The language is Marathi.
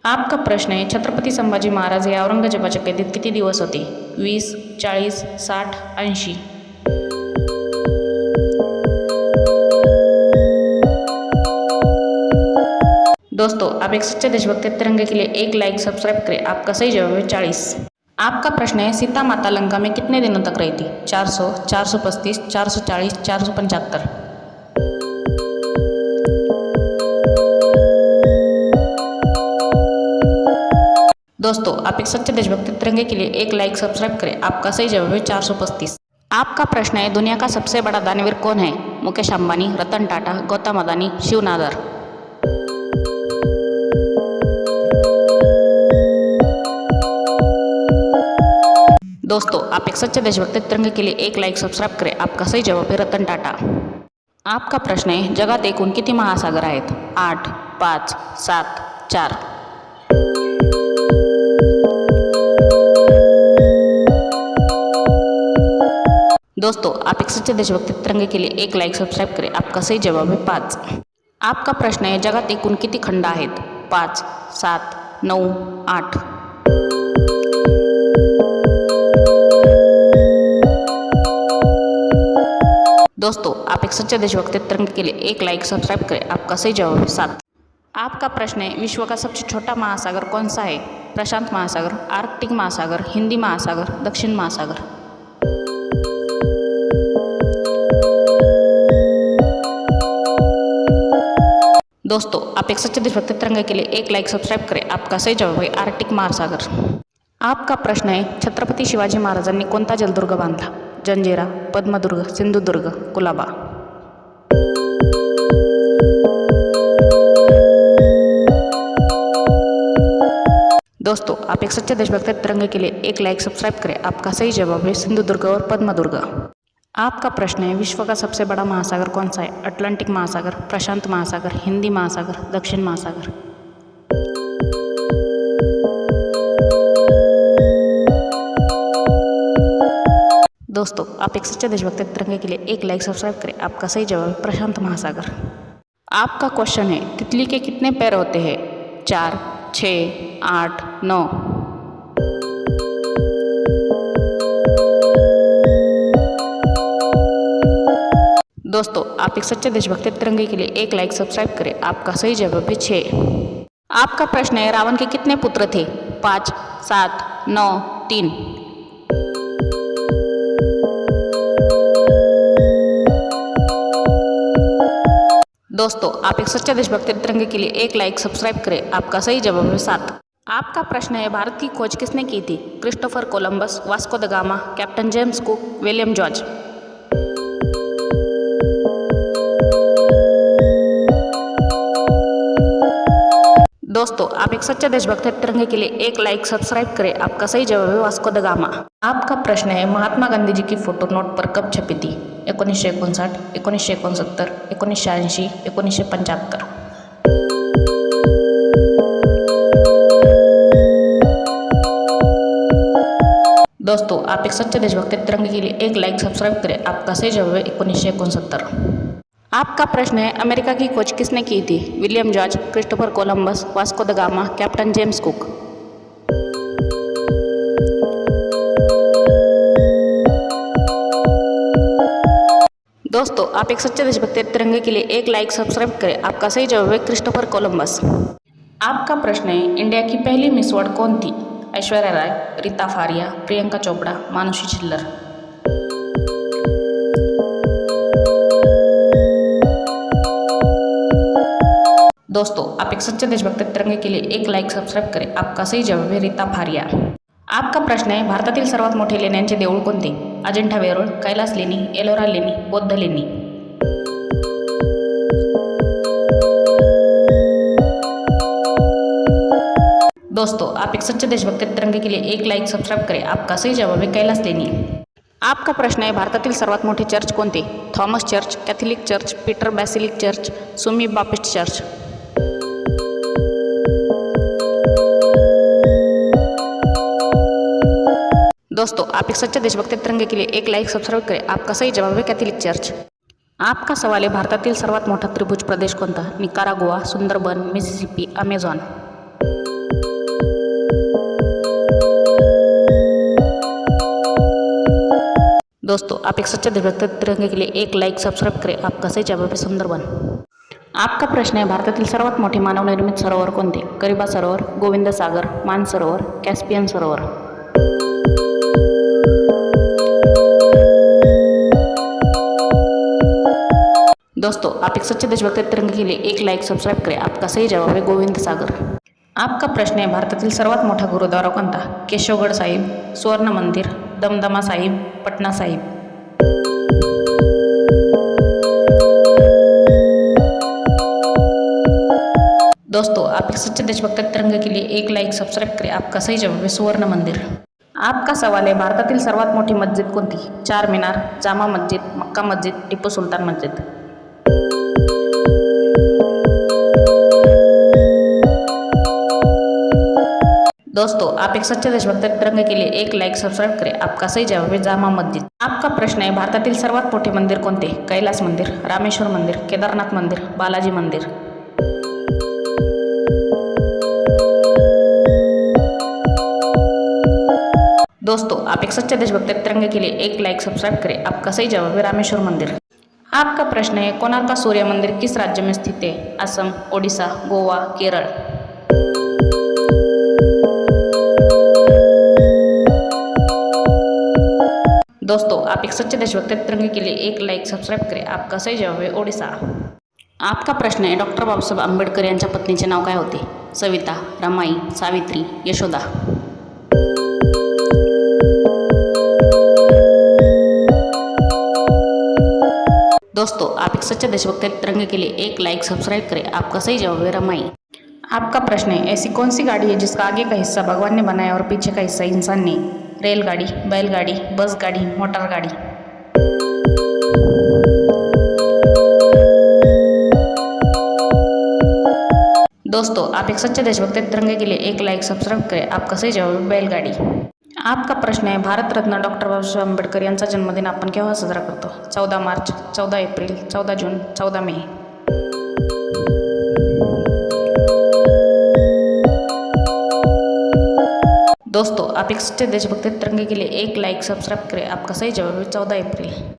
आपका प्रश्न है, छत्रपती संभाजी महाराज हे औरंगजेबाच्या कैदेत किती दिवस होते? 20, 40, 60, 80. दोस्तों, आप एक सच्चे देशभक्त तिरंगे के लिए एक लाइक सब्सक्राइब करें। आपका सही जवाब है 40। आपका प्रश्न है, सीता माता लंका में कितने दिनों तक रही थी? 400, 435, 440, 475। दोस्तों, आप एक सच्चे देशभक्त तिरंगे के लिए एक लाइक सब्सक्राइब करें। आपका सही जवाब है 435। आपका प्रश्न है, दुनिया का सबसे बड़ा दानवीर कौन है? मुकेश अंबानी, रतन टाटा, गौतम अदानी, शिव नादर। दोस्तों, आप एक सच्चे देशभक्त तिरंगे के लिए एक लाइक सब्सक्राइब करें। आपका सही जवाब है रतन टाटा। आपका प्रश्न है, जगात एकूण किती महासागर आहेत? 8, 5, 7, 4। दोस्तों, आप एक सच्चे देशभक्त तिरंगे के लिए एक लाइक सब्सक्राइब करें। आपका सही जवाब है 5। आपका प्रश्न है, जगात एकूण किती खंड आहेत? 5, 7, 9, 8। दोस्तों, आप एक सच्चे देशभक्त तिरंगे के लिए एक लाइक सब्सक्राइब करें। आपका सही जवाब है 7। आपका प्रश्न है, विश्व का सबसे छोटा महासागर कौन सा है? प्रशांत महासागर, आर्कटिक महासागर, हिंदी महासागर, दक्षिण महासागर। दोस्तों, आप एक सच्चे देशभक्त तिरंगे के लिए एक लाइक सब्सक्राइब करें। आपका सही जवाब है आर्कटिक महासागर। आपका प्रश्न है, छत्रपती शिवाजी महाराजांनी कोणता जलदुर्ग बांधला? जंजिरा, पद्मदुर्ग, सिंधुदुर्ग, कुलाबा। दोस्तों, आप एक सच्चे देशभक्त तिरंगे के लिए एक लाइक सब्सक्राइब करें। आपका सही जवाब है सिंधुदुर्ग और पद्मदुर्ग। आपका प्रश्न है, विश्व का सबसे बड़ा महासागर कौन सा है? अटलांटिक महासागर, प्रशांत महासागर, हिंदी महासागर, दक्षिण महासागर। दोस्तों, आप एक सच्चे देशभक्त तिरंगे के लिए एक लाइक सब्सक्राइब करें। आपका सही जवाब है प्रशांत महासागर। आपका क्वेश्चन है, तितली के कितने पैर होते हैं? 4, 6, 8, 9। दोस्तों, आप एक सच्चे देशभक्त तिरंगे के लिए एक लाइक सब्सक्राइब करें। आपका सही जवाब है 6। आपका प्रश्न है, रावण के कितने पुत्र थे? 5, 7, 9, 3। दोस्तों, आप एक सच्चा देशभक्त तिरंगे के लिए एक लाइक सब्सक्राइब करें। आपका सही जवाब है 7। आपका प्रश्न है, भारत की खोज किसने की थी? Christopher Columbus, Vasco the gamma, captain James cook, William George. दोस्तों, आप एक सच्चा देशभक्त तिरंगे के लिए एक लाइक सब्सक्राइब करें। आपका सही जवाब है वास्को द गामा। आपका प्रश्न है, महात्मा गांधी जी की फोटो नोट पर कब छपी थी? 1959, 1969, 1980, 1975। दोस्तों, आप एक सच्चे देशभक्त तिरंगे के लिए एक लाइक सब्सक्राइब करें। आपका सही जवाब है 1969। आपका प्रश्न है, अमेरिका की खोज किसने की थी? William George, Christopher Columbus, Vasco the gamma, captain James cook. दोस्तों, आप एक सच्चे देशभक्त तिरंगे के लिए एक लाइक सब्सक्राइब करें। आपका सही जवाब है क्रिस्टोफर कोलंबस। आपका प्रश्न है, इंडिया की पहली मिस वर्ल्ड कौन थी? ऐश्वर्या राय, रीता फारिया, प्रियंका चोपड़ा, मानुषी छिल्लर। दोस्तों, आप एक सच्चे देशभक्त तिरंगे के लिए एक लाइक सब्सक्राइब करें। आपका सही जवाब है रीता फारिया। आपका प्रश्न है, भारतातील सर्वात मोठे लेण्यांचे देऊळ कोणते? अजिंठा वेरूळ, कैलास लेणी, एलोरा लेणी, बौद्ध लेणी। दोस्तों, आप एक सच्चे देशभक्त तिरंगे के लिए एक लाइक सब्सक्राइब करें। आपका सही जवाब है कैलास लेणी। आपका प्रश्न है, भारतातील सर्वात मोठे चर्च कोणते? Thomas church, Catholic church, Peter basilica church, Sumi Baptist church. दोस्तों, आप एक सच्चे देशभक्त तिरंगे के लिए एक लाइक सब्सक्राइब करें। आपका सही जवाब है कैथोलिक चर्च। आपका सवाल है, भारतातील सर्वात मोठा त्रिभुज प्रदेश कोणता? Nicaragua, Sundarban, Mississippi, Amazon. दोस्तों आप एक सच्चे देशभक्त तिरंगे के लिए एक लाइक सब्सक्राइब करें। आपका सही जवाब है सुंदरबन। आपका प्रश्न है भारतातील सर्वात मोठे मानवनिर्मित सरोवर कोणते? करिबा सरोवर, गोविंद सागर, मानसरोवर, कॅस्पियन सरोवर। दोस्तों आप एक सच्चे देशभक्त तिरंगे के लिए एक लाइक सब्सक्राइब करें। आपका सही जवाब है गोविंद सागर। आपका प्रश्न है भारतातील सर्वात मोठा गुरुद्वारा कोणता? केशवगढ़ साहिब, स्वर्ण मंदिर, दमदमा साहिब, पटना साहिब। दोस्तों आप एक सच्चे देशभक्त तिरंगे के लिए एक लाइक सब्सक्राइब करें। आपका सही जवाब है सुवर्ण मंदिर। आपका सवाल है भारतातील सर्वात मोठी मस्जिद कोणती? चार मीनार, जामा मस्जिद, मक्का मस्जिद, टिपू सुलतान मस्जिद। दोस्तों आप एक सच्चे देशभक्त तिरंगे के लिए एक लाइक सब्सक्राइब करें। आपका सही जवाब है जामा मस्जिद। आपका प्रश्न है भारतातील सर्वात मोठे मंदिर कोणते? कैलास मंदिर, रामेश्वर मंदिर, केदारनाथ मंदिर, बालाजी मंदिर। दोस्तों आप एक सच्चे देशभक्त तिरंगे के लिए एक लाइक सब्सक्राइब करें। आपका सही जवाब है रामेश्वर मंदिर। आपका प्रश्न है कोणार्क सूर्य मंदिर किस राज्य में स्थित है? असम, ओडिशा, गोवा, केरल। दोस्तों आप एक सच्चे देशभक्त तिरंगे के लिए एक लाइक सब्सक्राइब करें। आपका सही जवाब है ओडिशा। आपका प्रश्न है डॉक्टर बाबासाहेब आंबेडकर यांच्या पत्नीचे नाव काय होते? सविता, रमाई, सावित्री, यशोदा। दोस्तों आप एक सच्चे देशभक्त तिरंगे के लिए एक लाइक सब्सक्राइब करें। आपका सही जवाब है रमाई। आपका प्रश्न है ऐसी कौन सी गाड़ी है जिसका आगे का हिस्सा भगवान ने बनाया और पीछे का हिस्सा इंसान ने? रेलगाड़ी, बैलगाड़ी, बस गाड़ी, मोटर गाड़ी। दोस्तों आप एक सच्चे देशभक्त तिरंगे के लिए एक लाइक सब्सक्राइब करें। आपका सही जवाब है बैलगाड़ी। आपका प्रश्न है भारत रत्न डॉक्टर बाबासाहेब आंबेडकर यांचा जन्मदिन आपण केव्हा साजरा करतो? 14 मार्च, 14 एप्रिल, 14 जून, 14 मे। दोस्तों आप एक सच्चे देशभक्त तिरंगे के लिए एक लाइक सब्सक्राइब करें। आपका सही जवाब है 14 अप्रैल।